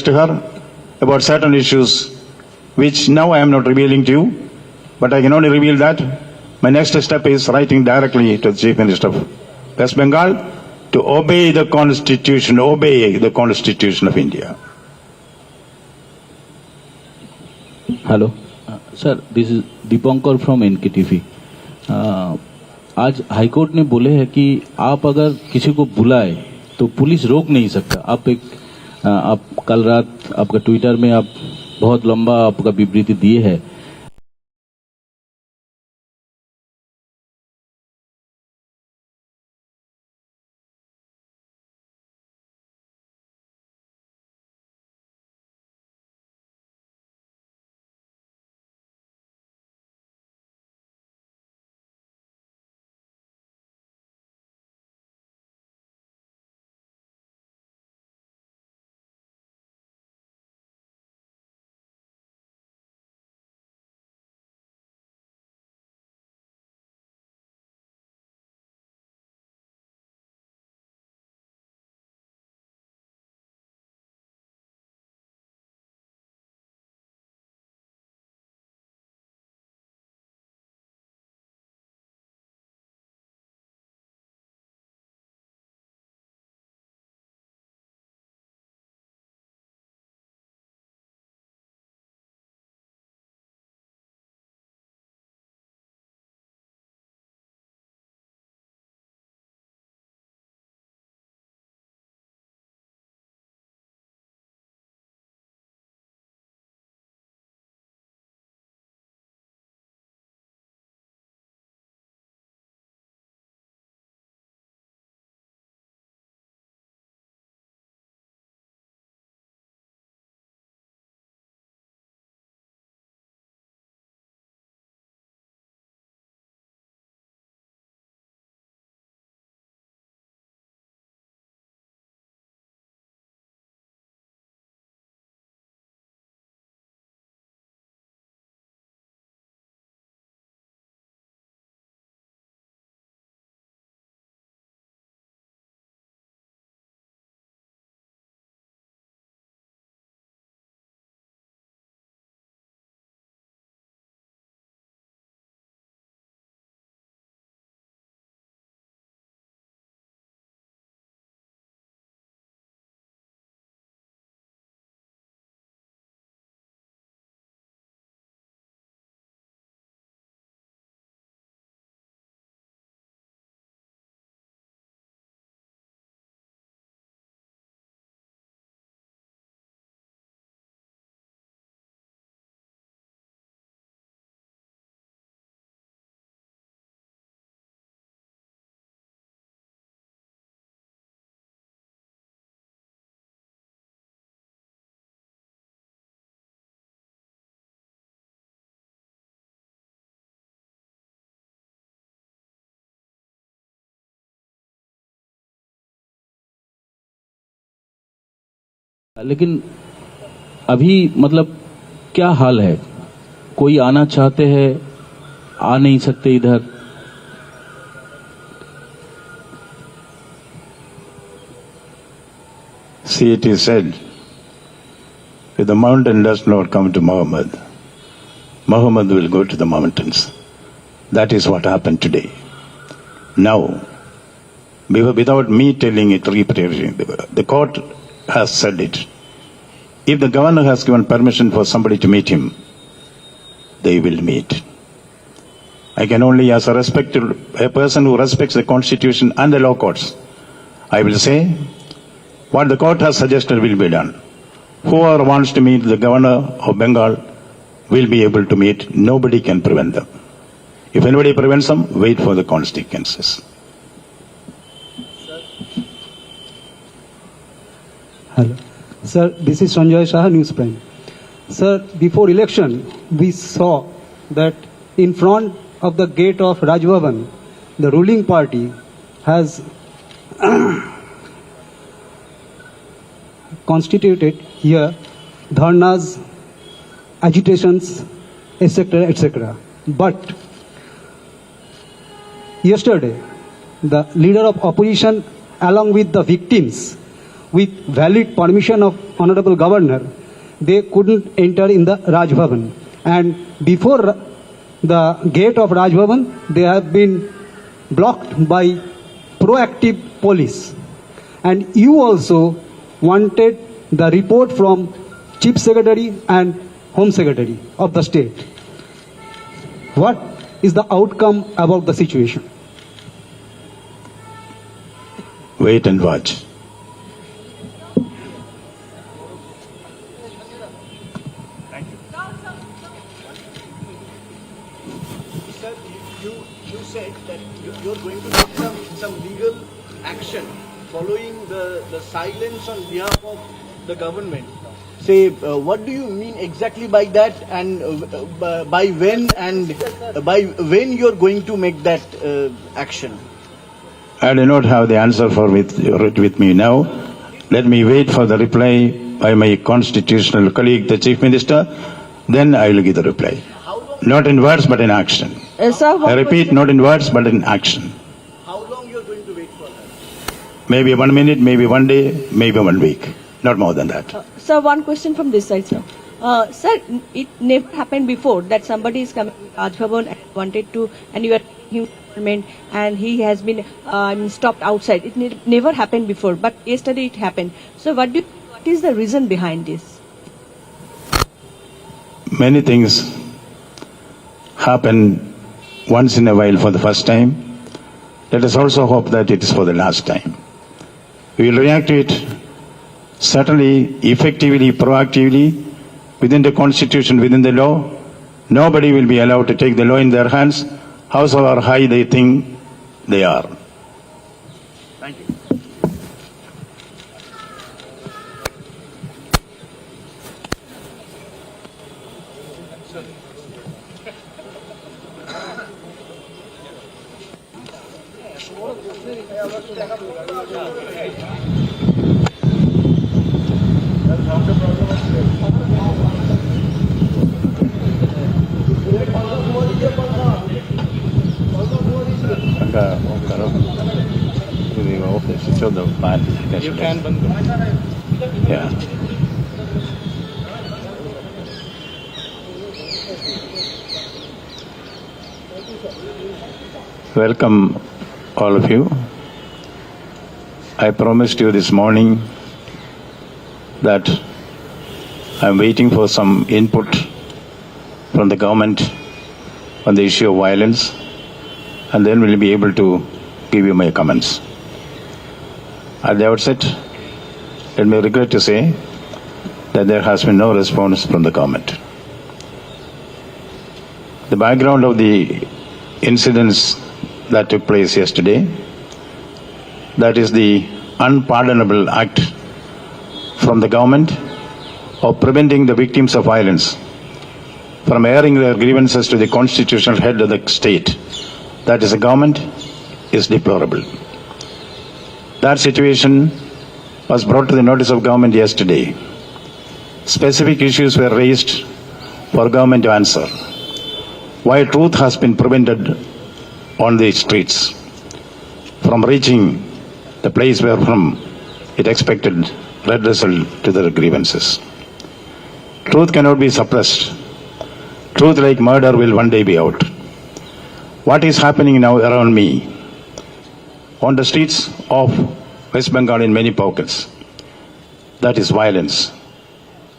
to her about certain issues which now I am not revealing to you, but I can only reveal that my next step is writing directly to the Chief Minister of West Bengal to obey the Constitution of India. Hello sir, this is Dipankar from NKTV। आज high court ने बोले हैं कि आप अगर किसी को बुलाए तो पुलिस रोक नहीं सकता। आप कल रात आपका ट्विटर में आप बहुत लंबा आपका विवृत्ति दिए है। लेकिन अभी मतलब क्या हाल है? कोई आना चाहते हैं, आ नहीं सकते इधर। See, it is said, if the mountain does not come to Muhammad, Muhammad will go to the mountains. That is what happened today. Now, without me telling it, the court has said it. If the governor has given permission for somebody to meet him, they will meet. I can only, as a person who respects the Constitution and the law courts, I will say what the court has suggested will be done. Whoever wants to meet the governor of Bengal will be able to meet. Nobody can prevent them. If anybody prevents them, wait for the consequences. Hello. Sir, this is Sanjay Shah, News Prime. Sir, before election, we saw that in front of the gate of Raj Bhavan, the ruling party has constituted here dharnas, agitations, etc., etc. But yesterday, the leader of opposition, along with the victims, with valid permission of Honorable Governor, they couldn't enter in the Raj Bhavan. And before the gate of Raj Bhavan, they have been blocked by proactive police. And you also wanted the report from Chief Secretary and Home Secretary of the state. What is the outcome about the situation? Wait and watch. Sir, you said that you're going to take some legal action following the silence on behalf of the government. Say, what do you mean exactly by that, and by when, and by when you're going to make that action? I do not have the answer for with me now. Let me wait for the reply by my constitutional colleague, the Chief Minister. Then I will give the reply. Not in words, but in action. Sir, I repeat, not in words, but in action. How long you're going to wait for that? Maybe 1 minute, maybe 1 day, maybe 1 week. Not more than that. sir, one question from this side, sir. Sir, it never happened before that somebody is coming to Raj Bhavan and wanted to, and you are him and he has been stopped outside. It never happened before, but yesterday it happened. So what is the reason behind this? Many things happen once in a while for the first time. Let us also hope that it is for the last time. We will react to it certainly, effectively, proactively, within the Constitution, within the law. Nobody will be allowed to take the law in their hands, however high they think they are. Thank you. You can. Yeah. Welcome, all of you. I promised you this morning that I'm waiting for some input from the government on the issue of violence, and then we'll be able to give you my comments. At the outset, let me regret to say that there has been no response from the government. The background of the incidents that took place yesterday, that is the unpardonable act from the government of preventing the victims of violence from airing their grievances to the constitutional head of the state, that is the government, is deplorable. That situation was brought to the notice of government yesterday. Specific issues were raised for government to answer. Why truth has been prevented on the streets from reaching the place where from it expected redressal to their grievances. Truth cannot be suppressed. Truth, like murder, will one day be out. What is happening now around me on the streets of West Bengal in many pockets, that is violence.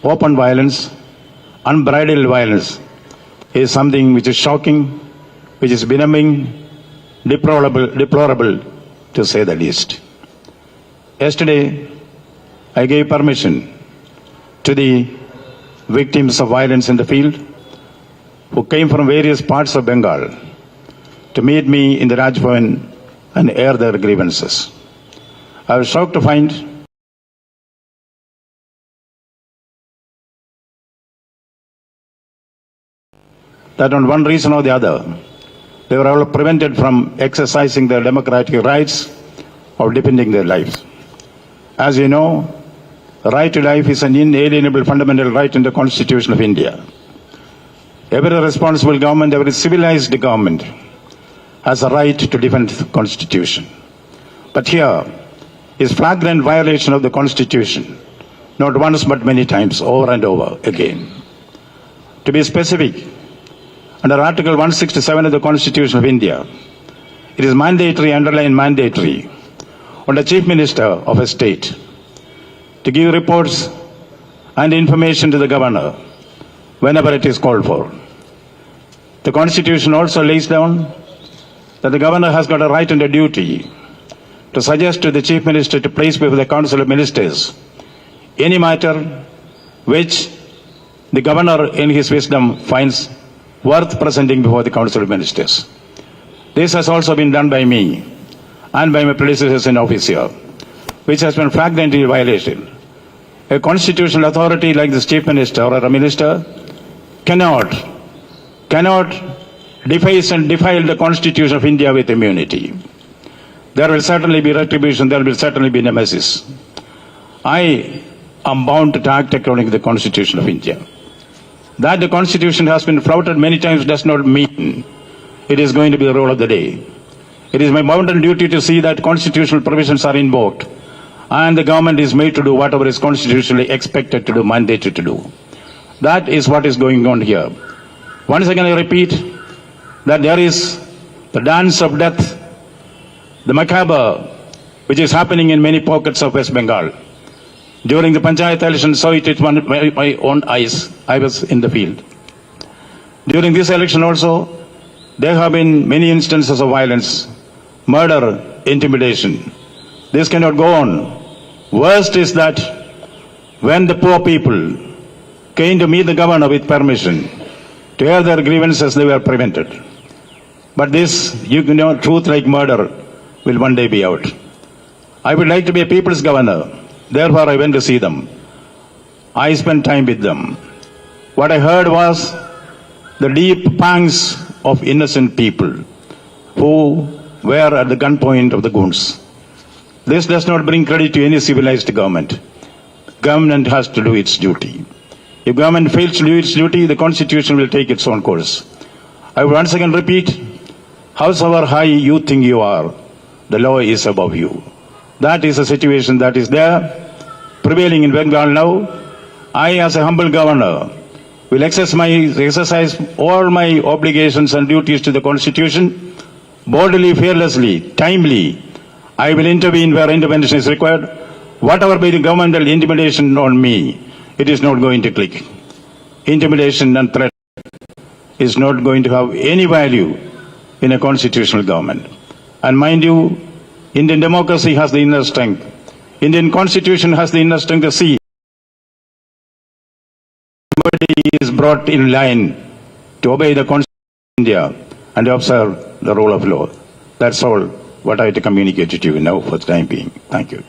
Open violence, unbridled violence is something which is shocking, which is benumbing, deplorable to say the least. Yesterday, I gave permission to the victims of violence in the field who came from various parts of Bengal to meet me in the Raj Bhavan and air their grievances. I was shocked to find that on one reason or the other, they were all prevented from exercising their democratic rights or defending their lives. As you know, the right to life is an inalienable fundamental right in the Constitution of India. Every responsible government, every civilized government has a right to defend the Constitution. But here, is flagrant violation of the Constitution, not once but many times, over and over again. To be specific, under Article 167 of the Constitution of India, it is mandatory, underlined mandatory, on the Chief Minister of a state to give reports and information to the Governor whenever it is called for. The Constitution also lays down that the Governor has got a right and a duty to suggest to the Chief Minister to place before the Council of Ministers any matter which the Governor in his wisdom finds worth presenting before the Council of Ministers. This has also been done by me and by my predecessors in office here, which has been flagrantly violated. A constitutional authority like the Chief Minister or a minister cannot deface and defile the Constitution of India with immunity. There will certainly be retribution, there will certainly be nemesis. I am bound to act according to the Constitution of India. That the Constitution has been flouted many times does not mean it is going to be the rule of the day. It is my bounden duty to see that constitutional provisions are invoked and the government is made to do whatever is constitutionally expected to do, mandated to do. That is what is going on here. Once again I repeat that there is the dance of death, the macabre, which is happening in many pockets of West Bengal. During the Panchayat election, saw it with my own eyes. I was in the field. During this election also, there have been many instances of violence, murder, intimidation. This cannot go on. Worst is that when the poor people came to meet the governor with permission to air their grievances, they were prevented. But this, truth like murder will one day be out. I would like to be a people's governor. Therefore, I went to see them. I spent time with them. What I heard was the deep pangs of innocent people who were at the gunpoint of the goons. This does not bring credit to any civilized government. Government has to do its duty. If government fails to do its duty, the Constitution will take its own course. I will once again repeat, howsoever high you think you are, the law is above you. That is a situation that is there, prevailing in Bengal now. I, as a humble governor, will exercise all my obligations and duties to the Constitution, boldly, fearlessly, timely. I will intervene where intervention is required. Whatever be the governmental intimidation on me, it is not going to click. Intimidation and threat is not going to have any value in a constitutional government. And mind you, Indian democracy has the inner strength. Indian Constitution has the inner strength to see everybody is brought in line to obey the Constitution of India and observe the rule of law. That's all what I have to communicate to you now for the time being. Thank you.